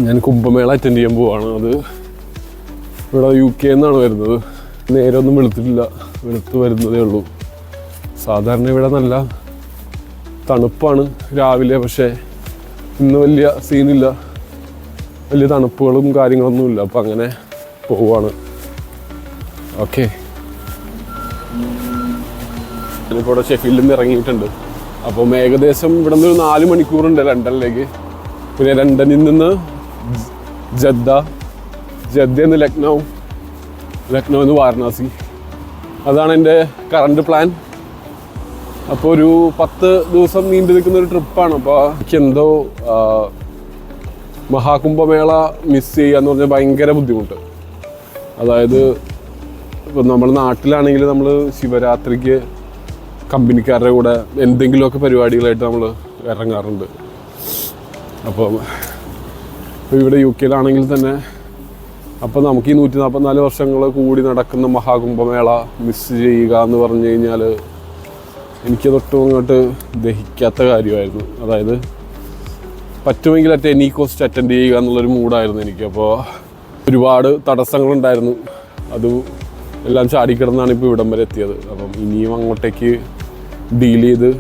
ഞാൻ കുംഭമേള അറ്റൻഡ് ചെയ്യാൻ പോവാണ്. അത് ഇവിടെ UK നിന്നാണ് വരുന്നത്. നേരെ ഒന്നും വെളുത്തിട്ടില്ല, വെളുത്ത് വരുന്നതേ ഉള്ളൂ. സാധാരണ ഇവിടെ നല്ല തണുപ്പാണ് രാവിലെ, പക്ഷേ ഇന്ന് വലിയ സീനില്ല, വലിയ തണുപ്പുകളും കാര്യങ്ങളൊന്നുമില്ല. അപ്പം അങ്ങനെ പോവാണ്. ഓക്കെ, ഞാനിപ്പോൾ ഇവിടെ ഷെഫീൽഡിൽ നിന്ന് ഇറങ്ങിയിട്ടുണ്ട്. അപ്പം ഏകദേശം ഇവിടെ നിന്ന് ഒരു 4 മണിക്കൂറുണ്ട് ലണ്ടനിലേക്ക്. പിന്നെ ലണ്ടനിൽ നിന്ന് ജദ്ദയിൽ നിന്ന് ലക്നൗ നിന്ന് വാരണാസി. അതാണ് എൻ്റെ കറണ്ട് പ്ലാൻ. അപ്പോൾ ഒരു 10 ദിവസം നീണ്ടു നിൽക്കുന്ന ഒരു ട്രിപ്പാണ്. അപ്പോൾ എനിക്കെന്തോ മഹാകുംഭമേള മിസ് ചെയ്യാന്ന് പറഞ്ഞാൽ ഭയങ്കര ബുദ്ധിമുട്ട്. അതായത് ഇപ്പം നമ്മൾ നാട്ടിലാണെങ്കിൽ നമ്മൾ ശിവരാത്രിക്ക് കമ്പനിക്കാരുടെ കൂടെ എന്തെങ്കിലുമൊക്കെ പരിപാടികളായിട്ട് നമ്മൾ ഇറങ്ങാറുണ്ട്. അപ്പം ഇവിടെ UK തന്നെ അപ്പം നമുക്ക് ഈ 144 വർഷങ്ങൾ കൂടി നടക്കുന്ന മഹാകുംഭമേള മിസ് ചെയ്യുക എന്ന് പറഞ്ഞു കഴിഞ്ഞാൽ എനിക്കതൊട്ടും അങ്ങോട്ട് ദഹിക്കാത്ത കാര്യമായിരുന്നു. അതായത് പറ്റുമെങ്കിൽ എനി കോസ്റ്റ് അറ്റൻഡ് ചെയ്യുക എന്നുള്ളൊരു മൂഡായിരുന്നു എനിക്ക്. അപ്പോൾ ഒരുപാട് തടസ്സങ്ങളുണ്ടായിരുന്നു, അത് എല്ലാം ചാടിക്കിടന്നാണ് ഇപ്പോൾ ഇവിടം വരെ എത്തിയത്. അപ്പം ഇനിയും അങ്ങോട്ടേക്ക് ഡീൽ ചെയ്ത്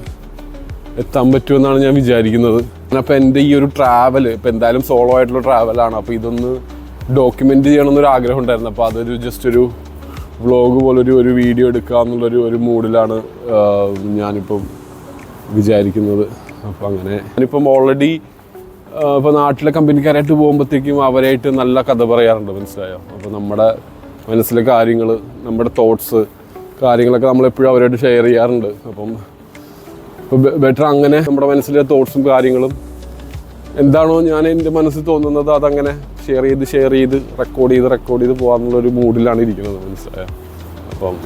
എത്താൻ പറ്റുമെന്നാണ് ഞാൻ വിചാരിക്കുന്നത്. അപ്പോൾ എൻ്റെ ഈ ഒരു ട്രാവൽ ഇപ്പോൾ എന്തായാലും സോളോ ആയിട്ടുള്ള ട്രാവലാണ്. അപ്പോൾ ഇതൊന്ന് ഡോക്യുമെൻ്റ് ചെയ്യണമെന്നൊരു ആഗ്രഹം ഉണ്ടായിരുന്നു. അപ്പോൾ അതൊരു ജസ്റ്റ് ഒരു വ്ളോഗ് പോലൊരു വീഡിയോ എടുക്കുക എന്നുള്ളൊരു മൂഡിലാണ് ഞാനിപ്പം വിചാരിക്കുന്നത്. അപ്പോൾ അങ്ങനെ ഞാനിപ്പം ഓൾറെഡി ഇപ്പോൾ നാട്ടിലെ കമ്പനിക്കാരായിട്ട് പോകുമ്പോഴത്തേക്കും അവരായിട്ട് നല്ല കഥ പറയാറുണ്ട്, മനസ്സിലായോ? അപ്പോൾ നമ്മുടെ മനസ്സിലെ കാര്യങ്ങൾ, നമ്മുടെ തോട്ട്സ് കാര്യങ്ങളൊക്കെ നമ്മളെപ്പോഴും അവരായിട്ട് ഷെയർ ചെയ്യാറുണ്ട്. അപ്പം ബെറ്റർ അങ്ങനെ നമ്മുടെ മനസ്സിലെ തോട്ട്സും കാര്യങ്ങളും എന്താണോ ഞാൻ എൻ്റെ മനസ്സിൽ തോന്നുന്നത് അതങ്ങനെ ഷെയർ ചെയ്ത് റെക്കോർഡ് ചെയ്ത് പോകാമെന്നുള്ളൊരു മൂഡിലാണ് ഇരിക്കുന്നത്, മനസ്സിലായോ? അപ്പം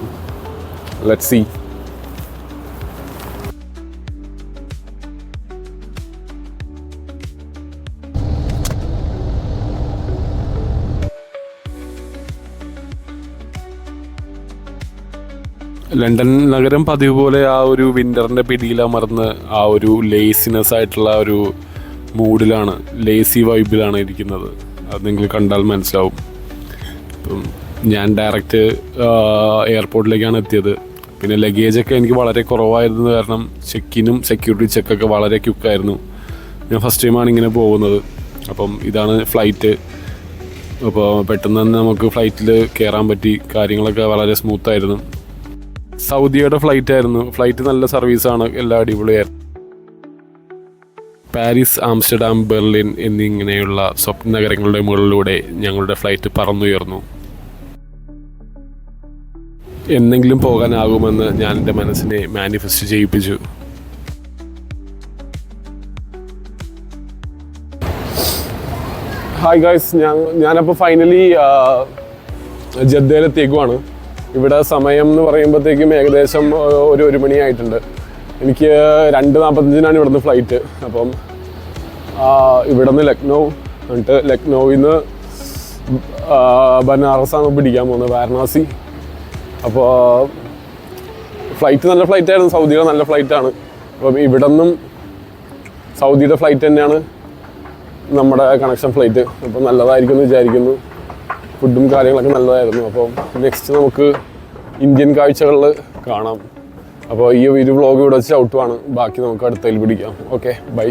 ലെറ്റ്സ് സീ. ലണ്ടൻ നഗരം പതിവ് പോലെ ആ ഒരു വിൻ്ററിൻ്റെ പിടിയിലമർന്ന് ആ ഒരു ലേസിനെസ് ആയിട്ടുള്ള ഒരു മൂഡിലാണ്, ലേസി വൈബിലാണ് ഇരിക്കുന്നത്. അത് നിങ്ങൾ കണ്ടാൽ മനസ്സിലാവും. ഇപ്പം ഞാൻ ഡയറക്റ്റ് എയർപോർട്ടിലേക്കാണ് എത്തിയത്. പിന്നെ ലഗേജൊക്കെ എനിക്ക് വളരെ കുറവായിരുന്നു, കാരണം ചെക്കിനും സെക്യൂരിറ്റി ചെക്കൊക്കെ വളരെ ക്വിക്കായിരുന്നു. ഞാൻ ഫസ്റ്റ് ടൈമാണ് ഇങ്ങനെ പോകുന്നത്. അപ്പം ഇതാണ് ഫ്ലൈറ്റ്. അപ്പോൾ പെട്ടെന്ന് തന്നെ നമുക്ക് ഫ്ലൈറ്റിൽ കയറാൻ പറ്റി, കാര്യങ്ങളൊക്കെ വളരെ സ്മൂത്തായിരുന്നു. സൗദിയുടെ ഫ്ലൈറ്റ് ആയിരുന്നു. ഫ്ലൈറ്റ് നല്ല സർവീസാണ്, എല്ലാം അടിപൊളിയായിരുന്നു. പാരീസ്, ആംസ്റ്റർഡാം, ബെർലിൻ എന്നിങ്ങനെയുള്ള സ്വപ്ന നഗരങ്ങളുടെ മുകളിലൂടെ ഞങ്ങളുടെ ഫ്ലൈറ്റ് പറന്നുയർന്നു. എന്നെങ്കിലും പോകാനാകുമെന്ന് ഞാൻ എൻ്റെ മനസ്സിനെ മാനിഫെസ്റ്റ് ചെയ്യിപ്പിച്ചു. ഹായ് ഗായ്സ്, ഞാനപ്പോൾ ഫൈനലി ജദ്ദയിലെത്തിയേക്കുവാണ്. ഇവിടെ സമയം എന്ന് പറയുമ്പോഴത്തേക്കും ഏകദേശം ഒരു മണിയായിട്ടുണ്ട്. എനിക്ക് 2:45 ഇവിടുന്ന് ഫ്ലൈറ്റ്. അപ്പം ഇവിടെ നിന്ന് ലക്നൗ, എന്നിട്ട് ലക്നൗവിൽ നിന്ന് ബനാറസാണ് പിടിക്കാൻ പോകുന്നത്, വാരണാസി. അപ്പോൾ ഫ്ലൈറ്റ് നല്ല ഫ്ലൈറ്റായിരുന്നു, സൗദിയുടെ നല്ല ഫ്ലൈറ്റാണ്. അപ്പം ഇവിടെ നിന്നും സൗദിയുടെ ഫ്ലൈറ്റ് തന്നെയാണ് നമ്മുടെ കണക്ഷൻ ഫ്ലൈറ്റ്. അപ്പം നല്ലതായിരിക്കും എന്ന് വിചാരിക്കുന്നു. ഫുഡും കാര്യങ്ങളൊക്കെ നല്ലതായിരുന്നു. അപ്പം നെക്സ്റ്റ് നമുക്ക് ഇന്ത്യൻ കാഴ്ചകളിൽ കാണാം. അപ്പോൾ ഈ ഒരു വ്ളോഗ് ഇവിടെ വെച്ച് ഔട്ടുമാണ്. ബാക്കി നമുക്ക് അടുത്തതിൽ പിടിക്കാം. Okay, by.